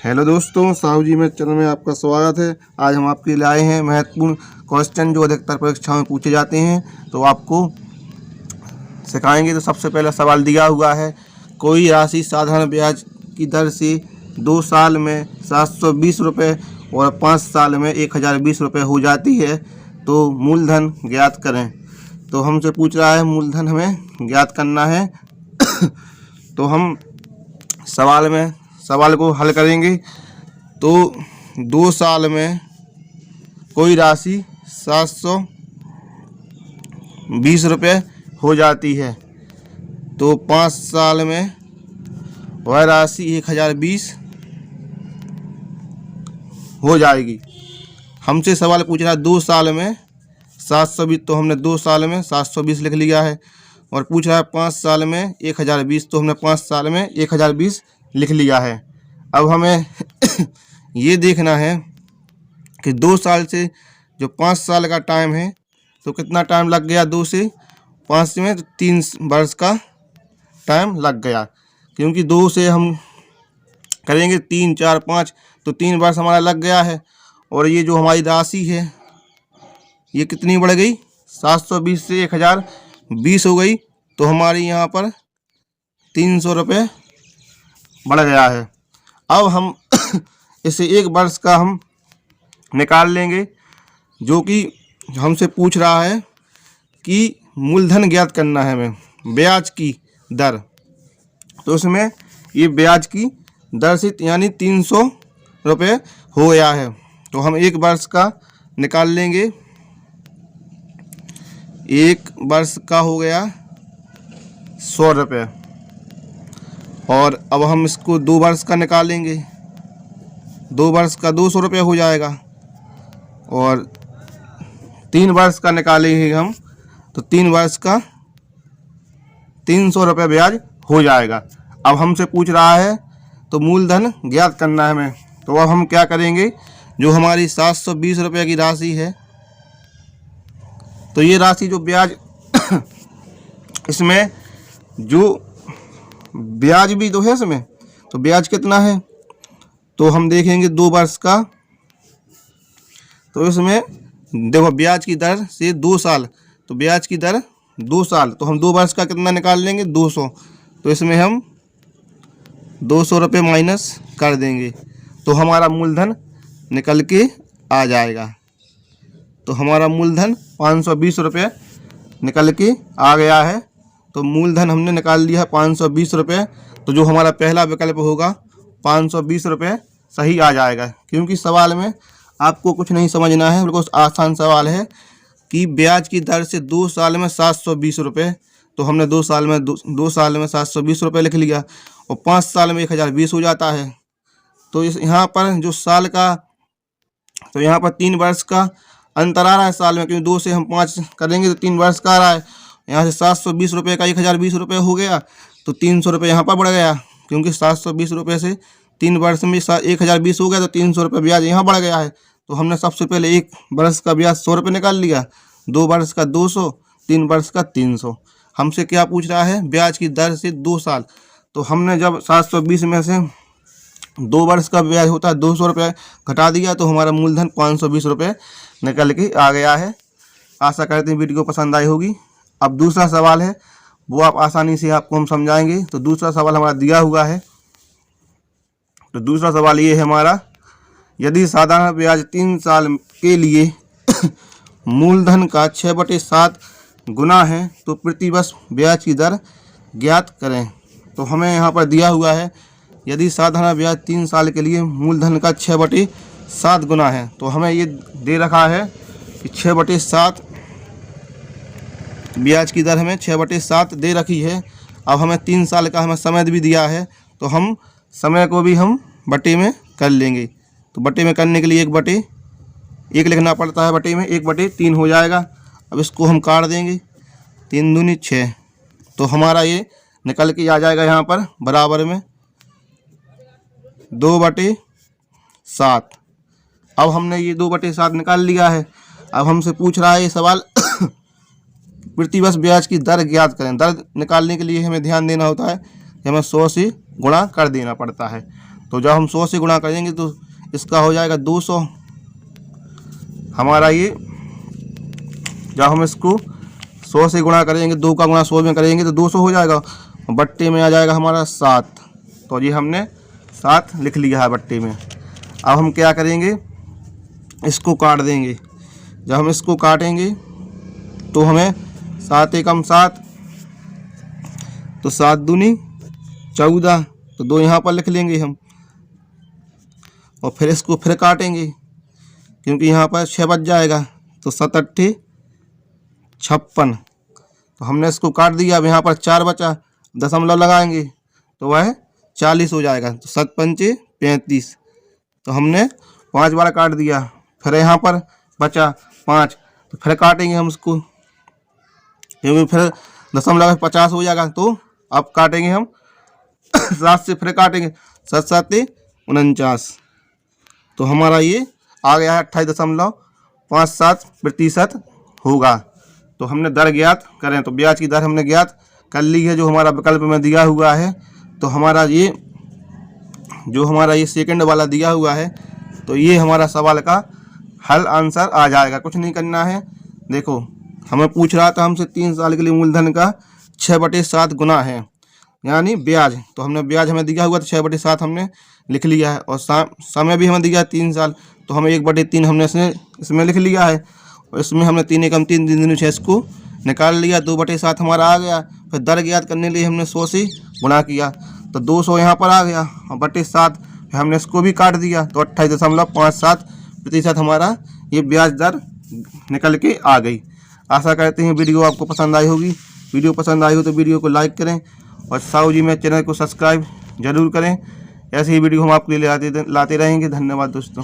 Hello दोस्तों, साहू जी मेरे channel में आपका स्वागत है। आज हम आपके लिए आए हैं महत्वपूर्ण क्वेश्चन जो अधिकतर परीक्षाओं में पूछे जाते हैं, तो आपको सिखाएंगे। तो सबसे पहला सवाल दिया हुआ है, कोई राशि साधारण ब्याज की दर से 2 साल में 720 रुपये और 5 साल में 1020 रुपये हो जाती है, तो मूलधन ज्ञात करें। तो हमसे पूछ रहा है मूलधन हमें ज्ञात करना है। तो हम सवाल को हल करेंगे। तो 2 साल में कोई राशि 720 रुपये हो जाती है, तो 5 साल में वह राशि 1020 हो जाएगी। हमसे सवाल पूछ रहा है 2 साल में 720, तो हमने 2 साल में 720 लिख लिया है। और पूछ रहा है 5 साल में 1020, तो हमने 5 साल में 1020 लिख लिया है। अब हमें ये देखना है कि 2 साल से जो 5 साल का टाइम है, तो कितना टाइम लग गया। 2 से 5 में तो 3 वर्ष का टाइम लग गया, क्योंकि 2 से हम करेंगे 3, 4, 5, तो 3 वर्ष हमारा लग गया है। और ये जो हमारी राशि है ये कितनी बढ़ गई, 720 से 1020 हो गई, तो हमारी यहाँ पर 300 रुपये बढ़ गया है। अब हम इसे 1 वर्ष का हम निकाल लेंगे, जो कि हमसे पूछ रहा है कि मूलधन ज्ञात करना है हमें, ब्याज की दर। तो उसमें ये ब्याज की दर से यानी 300 रुपये हो गया है, तो हम 1 वर्ष का निकाल लेंगे। 1 वर्ष का हो गया 100 रुपये। और अब हम इसको 2 वर्ष का निकालेंगे। 2 वर्ष का 200 रुपये हो जाएगा। और 3 वर्ष का निकालेंगे हम, तो 3 वर्ष का 300 रुपये ब्याज हो जाएगा। अब हमसे पूछ रहा है तो मूलधन ज्ञात करना है हमें। तो अब हम क्या करेंगे, जो हमारी 720 रुपये की राशि है, तो ये राशि जो ब्याज इसमें जो ब्याज भी तो है इसमें, तो ब्याज कितना है, तो हम देखेंगे 2 वर्ष का। तो इसमें देखो ब्याज की दर से 2 साल, तो ब्याज की दर 2 साल, तो हम 2 वर्ष का कितना निकाल लेंगे, 200। तो इसमें हम 200 रुपये माइनस कर देंगे, तो हमारा मूलधन निकल के आ जाएगा। तो हमारा मूलधन 520 रुपये निकल के आ गया है। तो मूलधन हमने निकाल लिया है 520 रुपये। तो जो हमारा पहला विकल्प होगा 520 रुपये सही आ जाएगा, क्योंकि सवाल में आपको कुछ नहीं समझना है, बिल्कुल आसान सवाल है कि ब्याज की दर से 2 साल में 720 रुपये, तो हमने 2 साल में 720 रुपये लिख लिया। और 5 साल में 1020 हो जाता है। तो इस यहाँ पर जो साल का, तो यहाँ पर 3 वर्ष का अंतर आ रहा है साल में, क्योंकि 2 से हम 5 करेंगे तो 3 वर्ष का आ रहा है। यहाँ से 720 रुपये का 1020 रुपये हो गया, तो 300 रुपये यहाँ पर बढ़ गया, क्योंकि 720 रुपये से 3 वर्ष में 1020 हो गया, तो 300 रुपये ब्याज यहाँ बढ़ गया है। तो हमने सबसे पहले 1 वर्ष का ब्याज 100 रुपये निकाल लिया, 2 वर्ष का 200, 3 वर्ष का 300। हमसे क्या पूछ रहा है, ब्याज की दर से 2 साल। तो हमने जब 720 में से 2 वर्ष का ब्याज होता है 200 रुपये घटा दिया, तो हमारा मूलधन 520 रुपये निकल के आ गया है। आशा करते हैं वीडियो पसंद आई होगी। अब दूसरा सवाल है, वो आप आसानी से आपको हम समझाएंगे। तो दूसरा सवाल हमारा दिया हुआ है। तो दूसरा सवाल ये है हमारा, यदि साधारण ब्याज 3 साल के लिए मूलधन का 6/7 गुना है, तो प्रतिवर्ष ब्याज की दर ज्ञात करें। तो हमें यहाँ पर दिया हुआ है, यदि साधारण ब्याज 3 साल के लिए मूलधन का 6/7 गुना है, तो हमें ये दे रखा है कि 6/7 ब्याज की दर हमें 6/7 दे रखी है। अब हमें 3 साल का हमें समय भी दिया है, तो हम समय को भी हम बटे में कर लेंगे। तो बटे में करने के लिए 1/1 लिखना पड़ता है, बटे में 1/3 हो जाएगा। अब इसको हम काट देंगे, 3 दूनी 6, तो हमारा ये निकल के आ जाएगा यहाँ पर बराबर में 2/7। अब हमने ये 2/7 निकाल लिया है। अब हमसे पूछ रहा है ये सवाल प्रतिवर्ष ब्याज की दर ज्ञात करें। दर निकालने के लिए हमें ध्यान देना होता है कि हमें 100 से गुणा कर देना पड़ता है। तो जब हम 100 से गुणा करेंगे तो इसका हो जाएगा 200 हमारा ये। जब हम इसको 100 से गुणा करेंगे, 2 का गुणा 100 में करेंगे तो 200 हो जाएगा। बट्टे में आ जाएगा हमारा 7, तो ये हमने 7 लिख लिया है बट्टे में। अब हम क्या करेंगे, इसको काट देंगे। जब हम इसको काटेंगे तो हमें 7 एकम 7, तो 7 दूनी 14, तो 2 यहाँ पर लिख लेंगे हम। और फिर इसको फिर काटेंगे क्योंकि यहाँ पर 6 बच जाएगा, तो 7 अट्ठे 56, तो हमने इसको काट दिया। अब यहाँ पर 4 बचा, दशमलव लगाएंगे तो वह 40 हो जाएगा, तो 7 पंचे 35, तो हमने 5 बार काट दिया। फिर यहाँ पर बचा 5, तो फिर काटेंगे हम इसको क्योंकि फिर दशमलव 50 हो जाएगा। तो अब काटेंगे हम 7 से, फिर काटेंगे 7 7 49, तो हमारा ये आ गया है 28.57% होगा। तो हमने दर ज्ञात करें, तो ब्याज की दर हमने ज्ञात कर ली है जो हमारा विकल्प में दिया हुआ है। तो हमारा ये जो हमारा ये सेकंड वाला दिया हुआ है, तो ये हमारा सवाल का हल आंसर आ जाएगा। कुछ नहीं करना है। देखो हमें पूछ रहा था हमसे 3 साल के लिए मूलधन का 6/7 गुना है यानी ब्याज, तो हमने ब्याज हमें दिया हुआ तो 6/7 हमने लिख लिया है। और समय भी हमें दिया है 3 साल, तो हमें 1/3 हमने इसमें लिख लिया है। और इसमें हमने 3 एकम 3 दिन 6 को निकाल लिया, 2/7 हमारा आ गया। फिर दर ज्ञात करने लिए हमने 100 से गुणा किया, तो 200 यहाँ पर आ गया और 7 हमने इसको भी काट दिया, तो 28.57% हमारा ये ब्याज दर निकल के आ गई। आशा करते हैं वीडियो आपको पसंद आई होगी। वीडियो पसंद आई हो तो वीडियो को लाइक करें और साहू जी में चैनल को सब्सक्राइब जरूर करें। ऐसे ही वीडियो हम आपके लिए लाते रहेंगे। धन्यवाद दोस्तों।